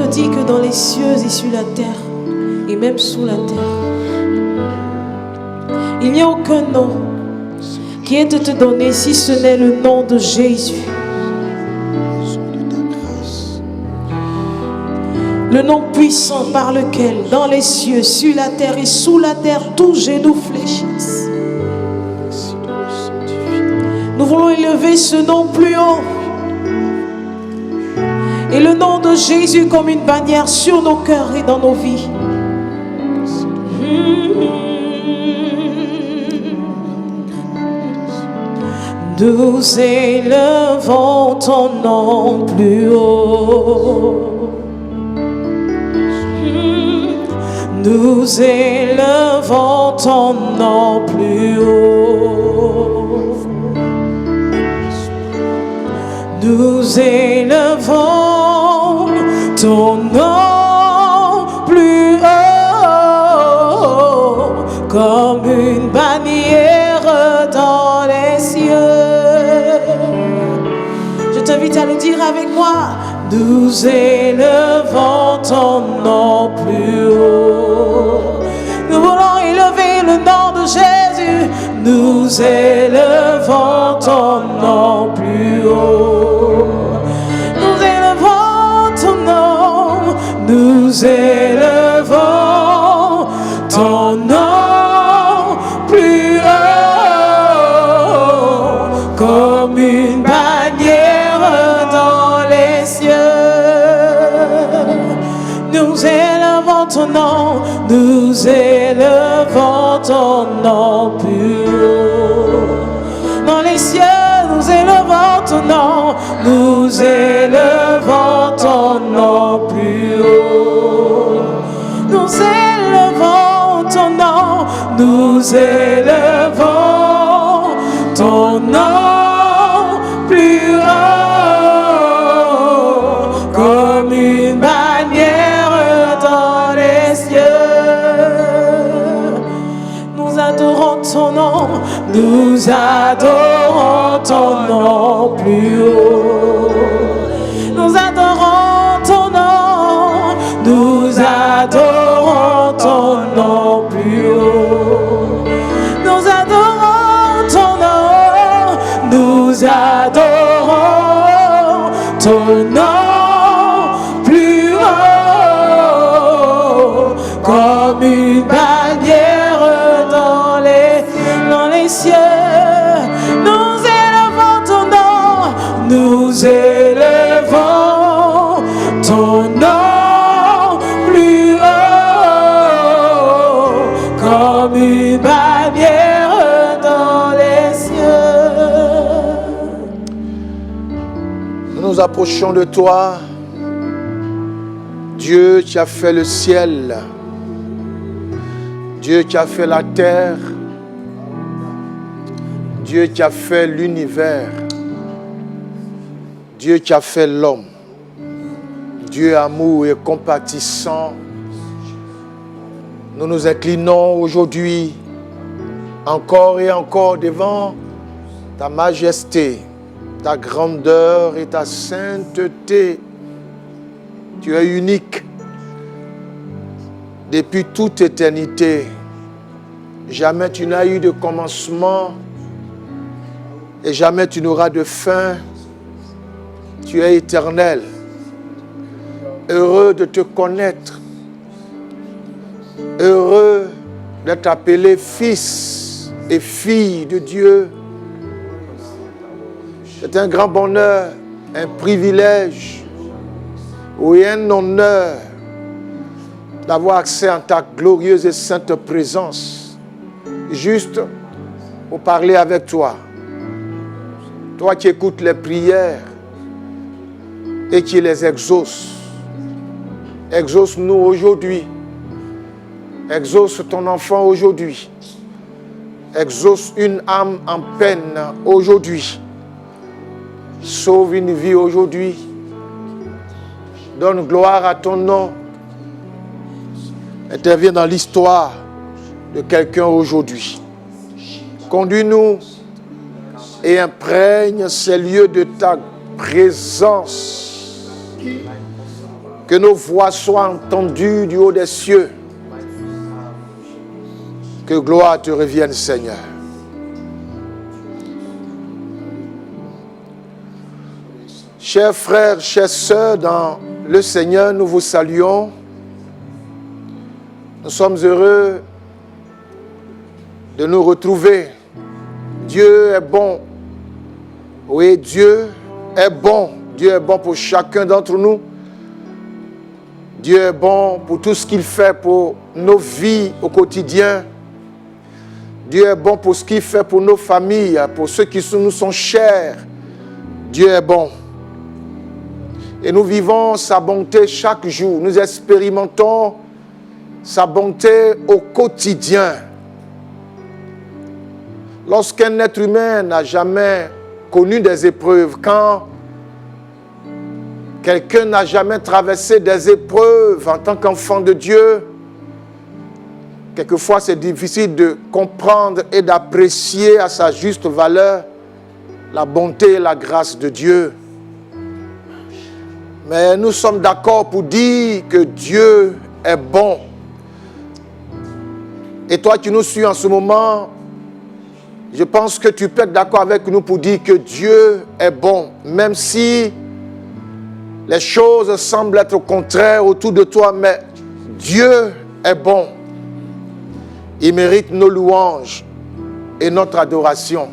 dit que dans les cieux et sur la terre, et même sous la terre, il n'y a aucun nom qui ait été donné si ce n'est le nom de Jésus. Le nom puissant par lequel, dans les cieux, sur la terre et sous la terre, tous genoux fléchissent. Nous voulons élever ce nom plus haut. Et le nom de Jésus comme une bannière sur nos cœurs et dans nos vies. Nous élevons ton nom plus haut. Nous élevons ton nom plus haut. Nous élevons ton nom plus haut, comme une bannière dans les cieux. Je t'invite à le dire avec moi. Nous élevons ton nom plus haut. Nous voulons élever le nom de Jésus. Nous élevons ton nom plus haut. Nous élevons ton nom. Nous élevons ton nom plus haut, comme une bannière dans les cieux. Nous élevons ton nom, nous élevons ton nom plus haut. Dans les cieux, nous élevons ton nom, nous élevons ton nom plus haut. Nous élevons ton nom, nous élevons ton nom plus haut, comme une bannière dans les cieux. Nous adorons ton nom, nous adorons ton nom plus haut. Nous adorons ton nom, nous adorons ton nom plus haut. Nous adorons ton nom, nous adorons ton nom plus haut, comme une bannière dans les cieux. Nous élevons ton nom, nous élevons ton nom plus haut, comme une bannière dans les cieux. Nous nous approchons de toi. Dieu qui a fait le ciel, Dieu qui a fait la terre, Dieu qui a fait l'univers, Dieu qui a fait l'homme, Dieu amour et compatissant. Nous nous inclinons aujourd'hui encore et encore devant ta majesté, ta grandeur et ta sainteté. Tu es unique depuis toute éternité. Jamais tu n'as eu de commencement et jamais tu n'auras de fin. Tu es éternel. Heureux de te connaître. Heureux d'être appelé fils et fille de Dieu. C'est un grand bonheur, un privilège, oui, un honneur d'avoir accès en ta glorieuse et sainte présence, juste pour parler avec toi. Toi qui écoutes les prières et qui les exauces. Exauce-nous aujourd'hui. Exauce ton enfant aujourd'hui. Exauce une âme en peine aujourd'hui. Sauve une vie aujourd'hui. Donne gloire à ton nom. Interviens dans l'histoire de quelqu'un aujourd'hui. Conduis-nous et imprègne ces lieux de ta présence. Que nos voix soient entendues du haut des cieux. Que gloire te revienne, Seigneur. Chers frères, chères sœurs, dans le Seigneur, nous vous saluons. Nous sommes heureux de nous retrouver. Dieu est bon. Oui, Dieu est bon. Dieu est bon pour chacun d'entre nous. Dieu est bon pour tout ce qu'il fait pour nos vies au quotidien. Dieu est bon pour ce qu'il fait pour nos familles, pour ceux qui nous sont chers. Dieu est bon. Et nous vivons sa bonté chaque jour. Nous expérimentons sa bonté au quotidien. Lorsqu'un être humain n'a jamais connu des épreuves, quand quelqu'un n'a jamais traversé des épreuves en tant qu'enfant de Dieu, quelquefois c'est difficile de comprendre et d'apprécier à sa juste valeur la bonté et la grâce de Dieu. Mais nous sommes d'accord pour dire que Dieu est bon. Et toi qui nous suis en ce moment, je pense que tu peux être d'accord avec nous pour dire que Dieu est bon. Même si les choses semblent être contraires autour de toi, mais Dieu est bon. Il mérite nos louanges et notre adoration.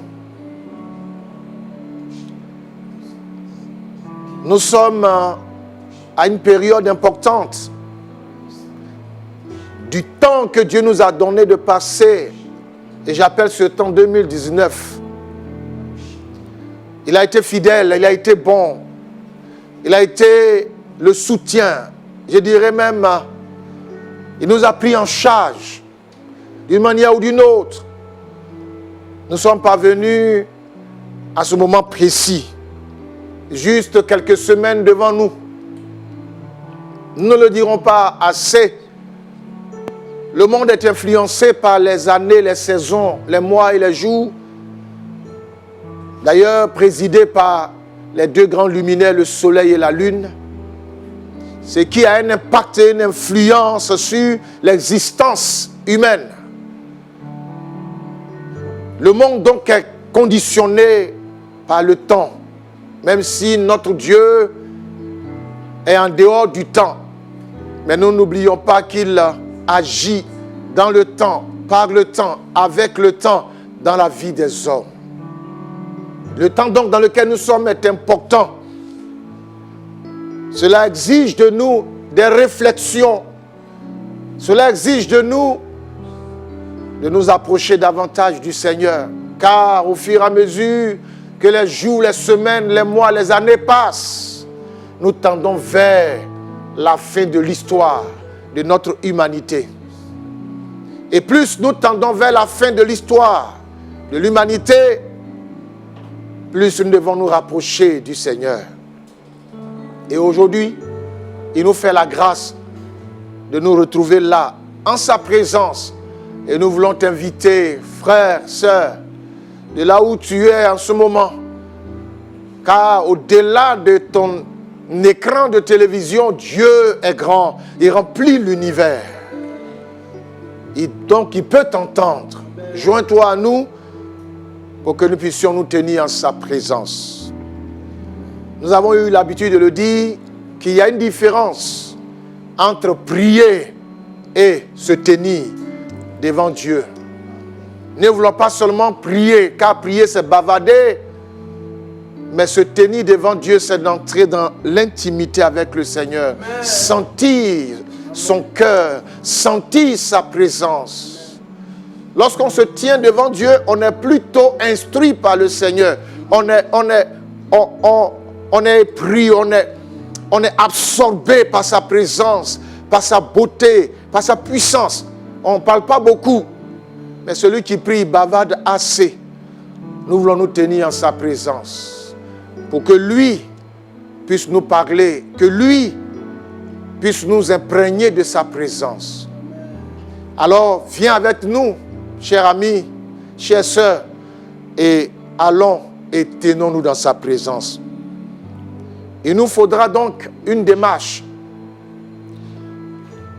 Nous sommes à une période importante du temps que Dieu nous a donné de passer, et j'appelle ce temps 2019. Il a été fidèle, il a été bon, il a été le soutien, je dirais même, il nous a pris en charge d'une manière ou d'une autre. Nous sommes parvenus à ce moment précis, juste quelques semaines devant nous. Nous ne le dirons pas assez. Le monde est influencé par les années, les saisons, les mois et les jours. D'ailleurs, présidé par les deux grands luminaires, le soleil et la lune. Ce qui a un impact et une influence sur l'existence humaine. Le monde donc est conditionné par le temps. Même si notre Dieu est en dehors du temps. Mais nous n'oublions pas qu'il agit dans le temps, par le temps, avec le temps, dans la vie des hommes. Le temps donc dans lequel nous sommes est important. Cela exige de nous des réflexions. Cela exige de nous approcher davantage du Seigneur. Car au fur et à mesure que les jours, les semaines, les mois, les années passent, nous tendons vers la fin de l'histoire de notre humanité. Et plus nous tendons vers la fin de l'histoire de l'humanité, plus nous devons nous rapprocher du Seigneur. Et aujourd'hui, il nous fait la grâce de nous retrouver là, en sa présence. Et nous voulons t'inviter, frère, sœur, de là où tu es en ce moment. Car au-delà de ton écran de télévision, Dieu est grand. Il remplit l'univers. Et donc, il peut t'entendre. Joins-toi à nous pour que nous puissions nous tenir en sa présence. Nous avons eu l'habitude de le dire qu'il y a une différence entre prier et se tenir devant Dieu. Ne voulons pas seulement prier, car prier c'est bavarder, mais se tenir devant Dieu c'est d'entrer dans l'intimité avec le Seigneur, sentir son cœur, sentir sa présence. Lorsqu'on se tient devant Dieu, on est plutôt instruit par le Seigneur. On est pris, on est absorbé par sa présence, par sa beauté, par sa puissance. On ne parle pas beaucoup, mais celui qui prie bavarde assez. Nous voulons nous tenir en sa présence pour que lui puisse nous parler, que lui puisse nous imprégner de sa présence. Alors, viens avec nous, chers amis, chères sœurs, et allons et tenons-nous dans sa présence. Il nous faudra donc une démarche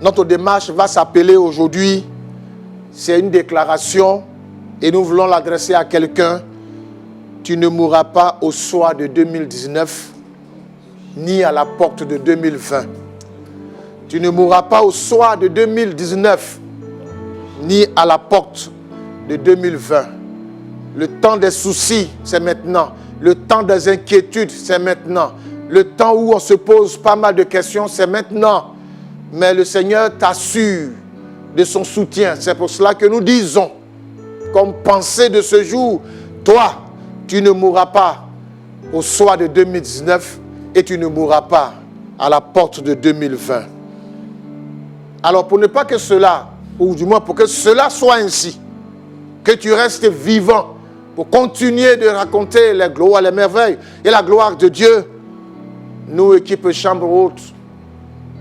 Notre démarche va s'appeler aujourd'hui, c'est une déclaration et nous voulons l'adresser à quelqu'un. Tu ne mourras pas au soir de 2019, ni à la porte de 2020. Tu ne mourras pas au soir de 2019, ni à la porte de 2020. Le temps des soucis, c'est maintenant. Le temps des inquiétudes, c'est maintenant. Le temps où on se pose pas mal de questions, c'est maintenant. Mais le Seigneur t'assure de son soutien. C'est pour cela que nous disons, comme pensée de ce jour, toi, tu ne mourras pas au soir de 2019 et tu ne mourras pas à la porte de 2020. Alors pour ne pas que cela, ou du moins pour que cela soit ainsi, que tu restes vivant pour continuer de raconter les gloires, les merveilles et la gloire de Dieu, nous, équipe Chambre Haute,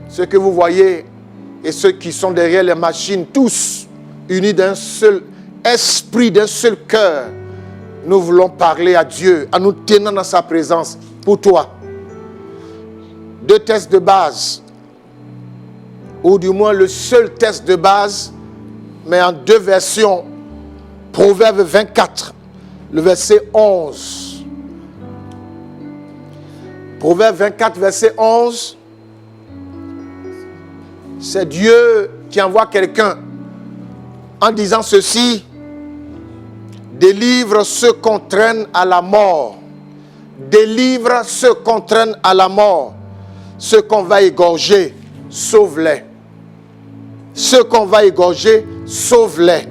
ceux que vous voyez et ceux qui sont derrière les machines, tous unis d'un seul esprit, d'un seul cœur, nous voulons parler à Dieu en nous tenant dans sa présence pour toi. 2 tests de base, ou du moins le seul test de base, mais en 2 versions. Proverbe 24, le verset 11. Proverbe 24, verset 11. C'est Dieu qui envoie quelqu'un en disant ceci: délivre ceux qu'on traîne à la mort. Délivre ceux qu'on traîne à la mort. Ceux qu'on va égorger, sauve-les. Ceux qu'on va égorger, sauve-les.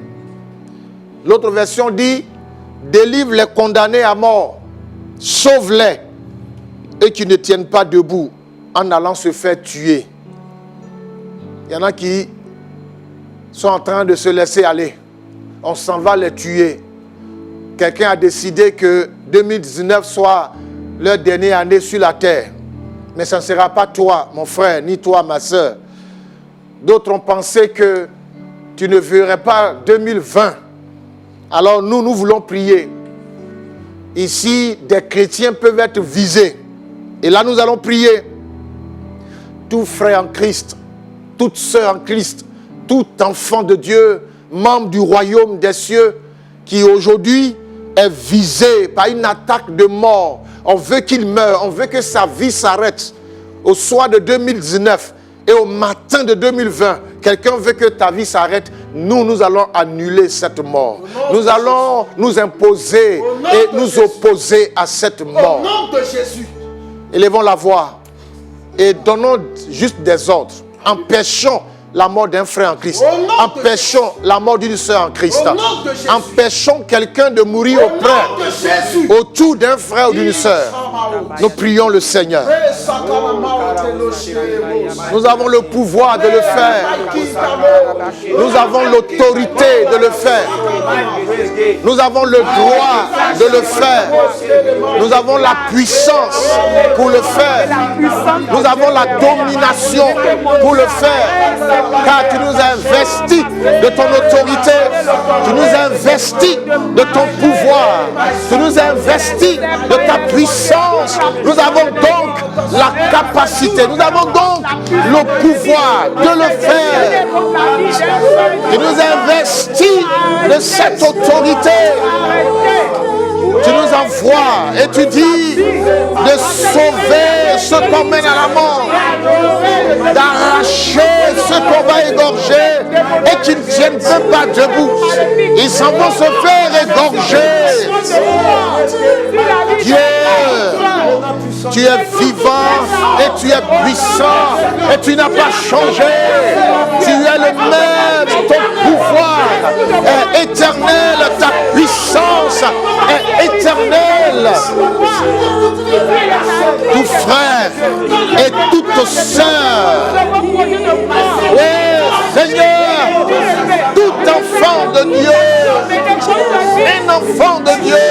L'autre version dit: délivre les condamnés à mort, sauve-les, et qui ne tiennent pas debout en allant se faire tuer. Il y en a qui sont en train de se laisser aller. On s'en va les tuer. Quelqu'un a décidé que 2019 soit leur dernière année sur la terre. Mais ce ne sera pas toi, mon frère, ni toi, ma soeur. D'autres ont pensé que tu ne verrais pas 2020. Alors nous voulons prier. Ici, des chrétiens peuvent être visés. Et là, nous allons prier. Tout frère en Christ, toute sœur en Christ, tout enfant de Dieu, membre du royaume des cieux, qui aujourd'hui est visé par une attaque de mort. On veut qu'il meure, on veut que sa vie s'arrête. Au soir de 2019 et au matin de 2020, quelqu'un veut que ta vie s'arrête. Nous allons annuler cette mort. Nous allons nous imposer et nous opposer à cette mort. Au nom de Jésus. Élevons la voix et donnons juste des ordres. Empêchons la mort d'un frère en Christ. Empêchons la mort d'une sœur en Christ. Empêchons quelqu'un de mourir auprès, autour d'un frère ou d'une sœur. Nous prions le Seigneur. Nous avons le pouvoir de le faire. Nous avons l'autorité de le faire. Nous avons le droit de le faire. Nous avons la puissance pour le faire. Nous avons la domination pour le faire. Car tu nous as investis de ton autorité, tu nous as investis de ton pouvoir, tu nous as investis de ta puissance. Nous avons donc la capacité, nous avons donc le pouvoir de le faire. Tu nous as investis de cette autorité. Tu nous envoies et tu dis de sauver ceux qu'on mène à la mort, d'arracher ceux qu'on va égorger et qui ne tiennent même pas debout. Ils s'en vont se faire égorger. Dieu, tu es vivant et tu es puissant et tu n'as pas changé. Tu es le même, ton pouvoir est éternel, ta puissance est éternelle. Tout frère et toute sœur, oui Seigneur, tout enfant de Dieu, un enfant de Dieu,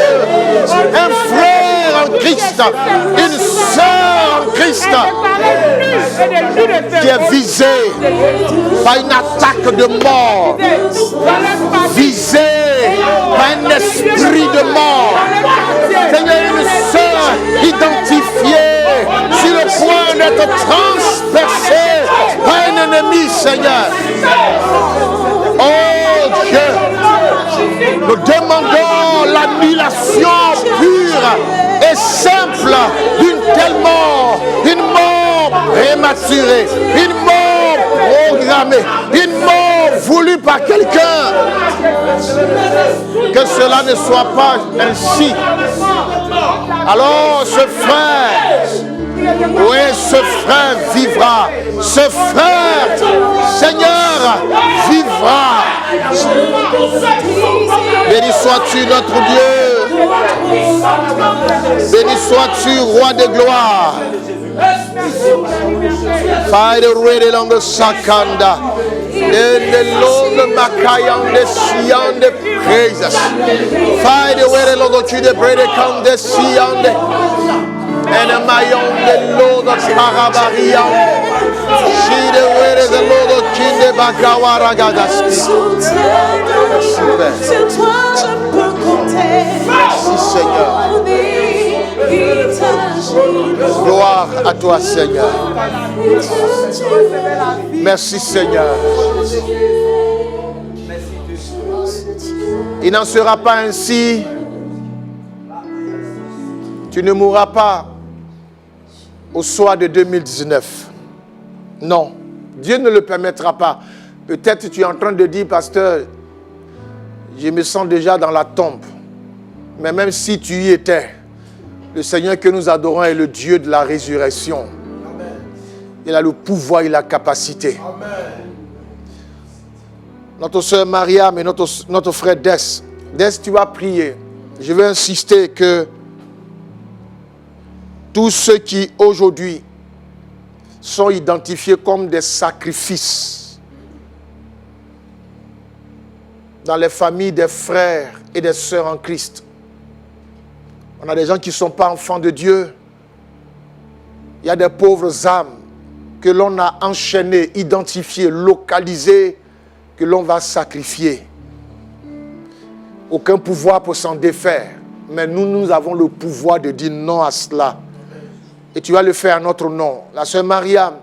un frère en Christ, une sœur en Christ, qui est visé par une attaque de mort, visé par un esprit de mort. Seigneur, une sœur identifiée sur le point d'être transpercée par un ennemis, Seigneur. Oh Dieu, nous demandons l'annulation pure et simple d'une telle mort, une mort prématurée, une mort programmée, une mort voulue par quelqu'un. Que cela ne soit pas ainsi. Alors ce frère, oui, ce frère vivra. Ce frère, Seigneur, vivra. Béni sois-tu notre Dieu. Béni sois-tu, roi de gloire. Fire ready on the sakanda. Then the Lord Makayande Siande praises. Fire ready on the Chide Brede Kande Siande. And a mayon the Lord of Karabaria. Chide ready the Lord of Chinde Bakawara Gadaski. Merci Seigneur. Gloire à toi Seigneur. Merci Seigneur. Il n'en sera pas ainsi. Tu ne mourras pas au soir de 2019. Non, Dieu ne le permettra pas. Peut-être tu es en train de dire, pasteur, je me sens déjà dans la tombe. Mais même si tu y étais, le Seigneur que nous adorons est le Dieu de la résurrection. Amen. Il a le pouvoir et la capacité. Amen. Notre soeur Mariam et notre frère Des. Des, tu vas prier. Je veux insister que tous ceux qui aujourd'hui sont identifiés comme des sacrifices dans les familles des frères et des sœurs en Christ. On a des gens qui ne sont pas enfants de Dieu. Il y a des pauvres âmes que l'on a enchaînées, identifiées, localisées, que l'on va sacrifier. Aucun pouvoir pour s'en défaire. Mais nous avons le pouvoir de dire non à cela. Et tu vas le faire en notre nom. La sœur Mariam,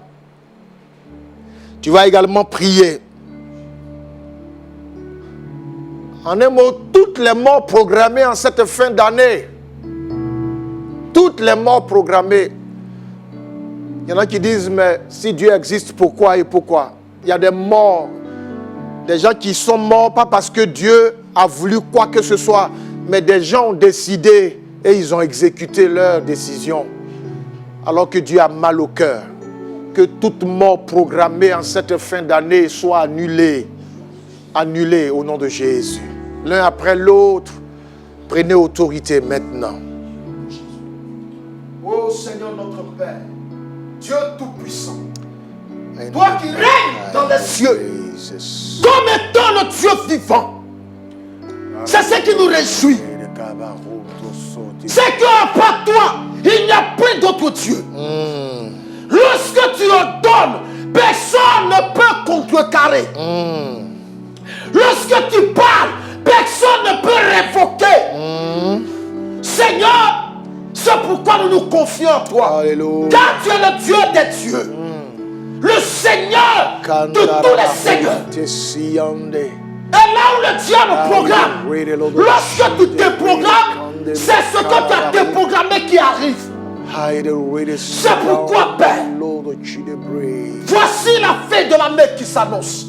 tu vas également prier. En un mot, toutes les morts programmées en cette fin d'année, toutes les morts programmées. Il y en a qui disent, mais si Dieu existe, pourquoi et pourquoi? Il y a des morts, des gens qui sont morts, pas parce que Dieu a voulu quoi que ce soit, mais des gens ont décidé et ils ont exécuté leur décision. Alors que Dieu a mal au cœur. Que toute mort programmée en cette fin d'année soit annulée. Annulée au nom de Jésus. L'un après l'autre, prenez autorité maintenant. Ô Seigneur notre Père, Dieu Tout-Puissant, toi qui règnes dans les cieux, comme étant le Dieu vivant, c'est ce qui nous réjouit. C'est qu'à part toi, il n'y a plus d'autre Dieu. Lorsque tu ordonnes, personne ne peut contrecarrer. Lorsque tu parles, personne ne peut révoquer. Seigneur, c'est pourquoi nous nous confions en toi. Alléluia. Car tu es le Dieu des dieux. Le Seigneur de tous les seigneurs. Et là où le diable programme, lorsque tu te programmes, c'est ce que tu as déprogrammé qui arrive. C'est pourquoi, Père, voici la fin de l'année qui s'annonce.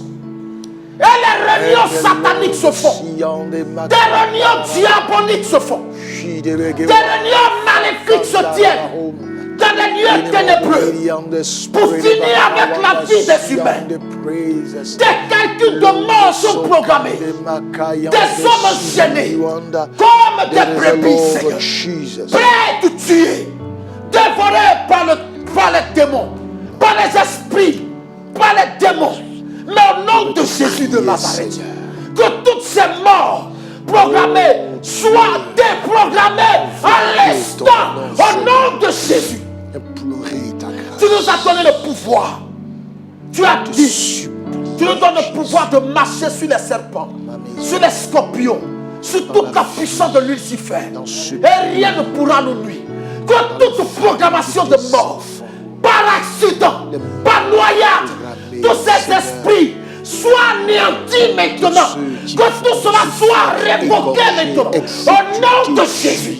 Et les réunions sataniques se font. Des réunions diaboliques se font. Des réunions maléfiques se tiennent. Dans les lieux ténébreux. Pour finir avec la vie des humains. Des calculs de mort sont programmés. Des hommes gênés. Comme des brebis, Seigneur. Prêts de tuer. Dévorés par les démons. Par les esprits. Par les démons. Mais au nom de Jésus de Nazareth, que toutes ces morts programmées soient déprogrammées à l'instant, au nom de Jésus. Tu nous as donné le pouvoir. Tu as dit, tu nous donnes le pouvoir de marcher sur les serpents, sur les scorpions, sur toute la puissance de Lucifer. Et rien ne pourra nous nuire. Que toute programmation de mort, par accident, par noyade, tous ces esprits soient anéantis maintenant. Que tout cela soit révoqué maintenant. Au nom de Jésus.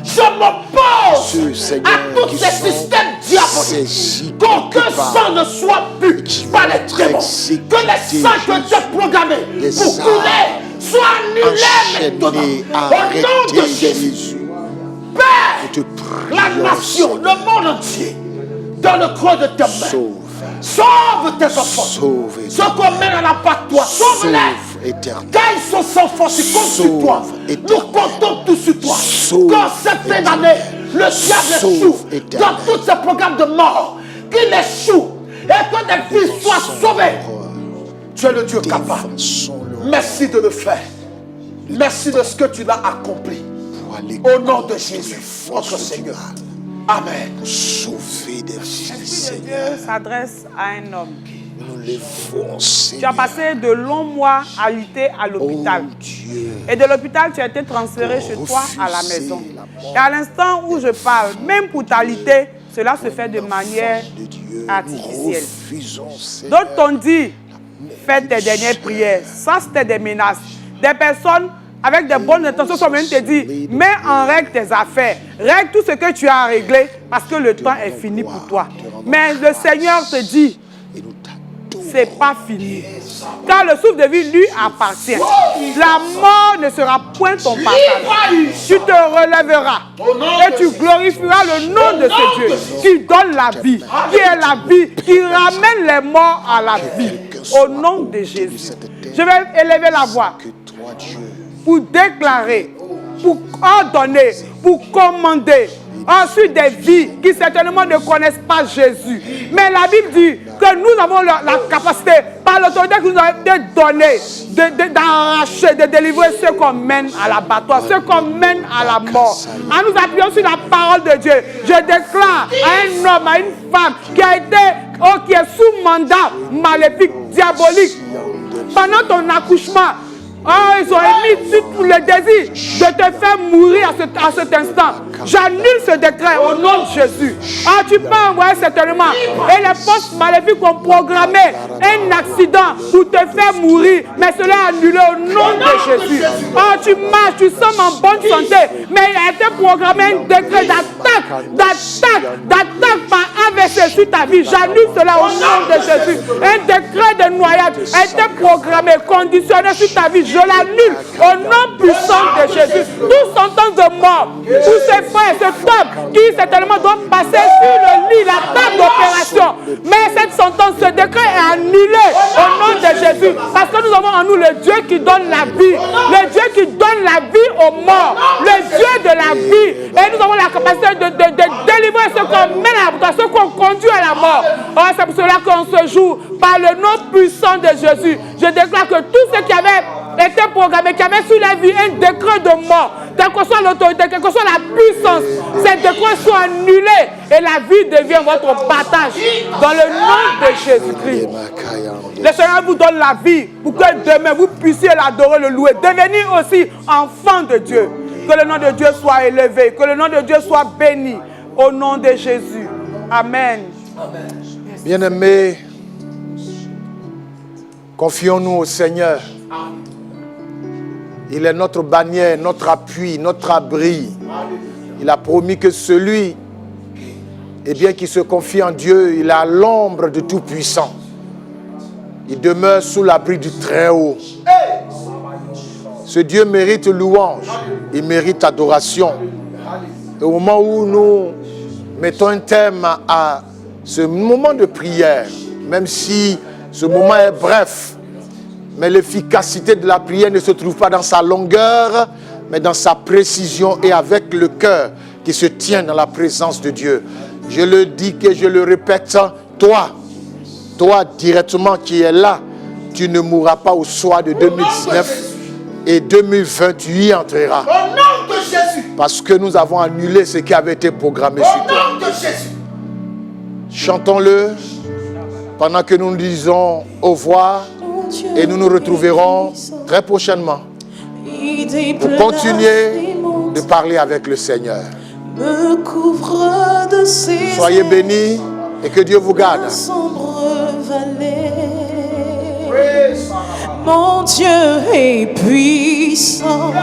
Je m'oppose à tous ces systèmes diaboliques. Qu'aucun sang ne soit bu par les démons. Que les sangs qui ont été programmés pour couler soient annulés maintenant. Au nom de Jésus. Père, la nation, le monde entier, dans le creux de tes mains. Sauve tes enfants. Ceux qu'on mène à l'abattoir, sauve-les. Car ils sont sans force, ils comptent sur toi. Nous comptons tous sur toi. Quand cette fin d'année, le diable échoue dans tous ces programmes de mort, qu'il échoue et que des vies soient sauvées. Tu es le Dieu capable. Merci de le faire. Merci de ce que tu l'as accompli. Au nom de Jésus, notre Seigneur. Amen. Sauver des vies, Seigneur s'adresse à un homme. Nous levons, tu as passé de longs mois à lutter à l'hôpital. Et de l'hôpital, tu as été transféré chez toi à la maison. Et à l'instant où je parle, même pour ta lutter, cela se fait de manière artificielle. D'autres t'ont dit, fais tes dernières prières. Ça, c'était des menaces. Des personnes avec des bonnes intentions sont venues te dire, mets en règle tes affaires. Règle tout ce que tu as à régler parce que le temps est fini pour toi. Mais le Seigneur te dit, c'est pas fini. Car le souffle de vie lui appartient. La mort ne sera point ton partage. Tu te relèveras et tu glorifieras le nom de ce Dieu qui donne la vie, qui est la vie, qui ramène les morts à la vie. Au nom de Jésus. Je vais élever la voix pour déclarer, pour ordonner, pour commander. Ensuite, des vies qui certainement ne connaissent pas Jésus. Mais la Bible dit que nous avons la capacité, par l'autorité que nous avons été donnée, d'arracher, de délivrer ceux qu'on mène à l'abattoir, ceux qu'on mène à la mort. En nous appuyant sur la parole de Dieu, je déclare à un homme, à une femme qui a été, qui est sous mandat maléfique, diabolique, pendant ton accouchement. Ils ont émis tout le désir de te faire mourir à cet instant. J'annule ce décret au nom de Jésus. Tu peux envoyer certainement. Et les forces maléfiques ont programmé un accident pour te faire mourir. Mais cela est annulé au nom de Jésus. Tu marches, tu sembles en bonne santé. Mais il a été programmé un décret d'attaque par AVC sur ta vie. J'annule cela au nom de Jésus. Un décret de noyade a été programmé, conditionné sur ta vie. Je l'annule au nom puissant de Jésus. Toute sentence de mort, tous ces frères, ce homme qui certainement doit passer sur le lit, la table d'opération. Mais cette sentence, ce décret est annulé au nom de Jésus. Parce que nous avons en nous le Dieu qui donne la vie. Le Dieu qui donne la vie aux morts. Le Dieu de la vie. Et nous avons la capacité de délivrer ceux qu'on mène à la mort, ceux qu'on conduit à la mort. C'est pour cela qu'on se joue par le nom puissant de Jésus. Je déclare que tous ceux qui avaient été programmés, qui avaient sur la vie un décret de mort, quelle que soit l'autorité, quelle que soit la puissance, ces décrets sont annulés et la vie devient votre partage dans le nom de Jésus-Christ. Le Seigneur vous donne la vie pour que demain vous puissiez l'adorer, le louer, devenir aussi enfant de Dieu. Que le nom de Dieu soit élevé, que le nom de Dieu soit béni au nom de Jésus. Amen. Bien-aimés, confions-nous au Seigneur. Il est notre bannière, notre appui, notre abri. Il a promis que celui qui se confie en Dieu, il a l'ombre de Tout-Puissant. Il demeure sous l'abri du Très-Haut. Ce Dieu mérite louange, il mérite adoration. Et au moment où nous mettons un thème à ce moment de prière, même si ce moment est bref, mais l'efficacité de la prière ne se trouve pas dans sa longueur, mais dans sa précision et avec le cœur qui se tient dans la présence de Dieu. Je le dis et je le répète, toi directement qui es là, tu ne mourras pas au soir de 2019 et 2020, tu y entreras. Au nom de Jésus. Parce que nous avons annulé ce qui avait été programmé sur toi. Au nom de Jésus. Chantons-le pendant que nous disons au revoir. Et nous nous retrouverons très prochainement pour continuer de parler avec le Seigneur. Soyez bénis et que Dieu vous garde. Mon Dieu est puissant,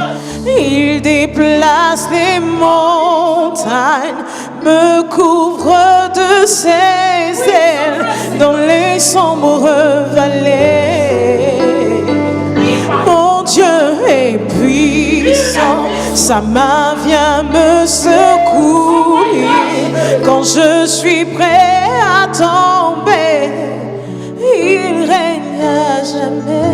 il déplace les montagnes, me couvre de ses ailes dans les sombres vallées. Mon Dieu est puissant, sa main vient me secourir quand je suis prêt à tomber. Il règne à jamais.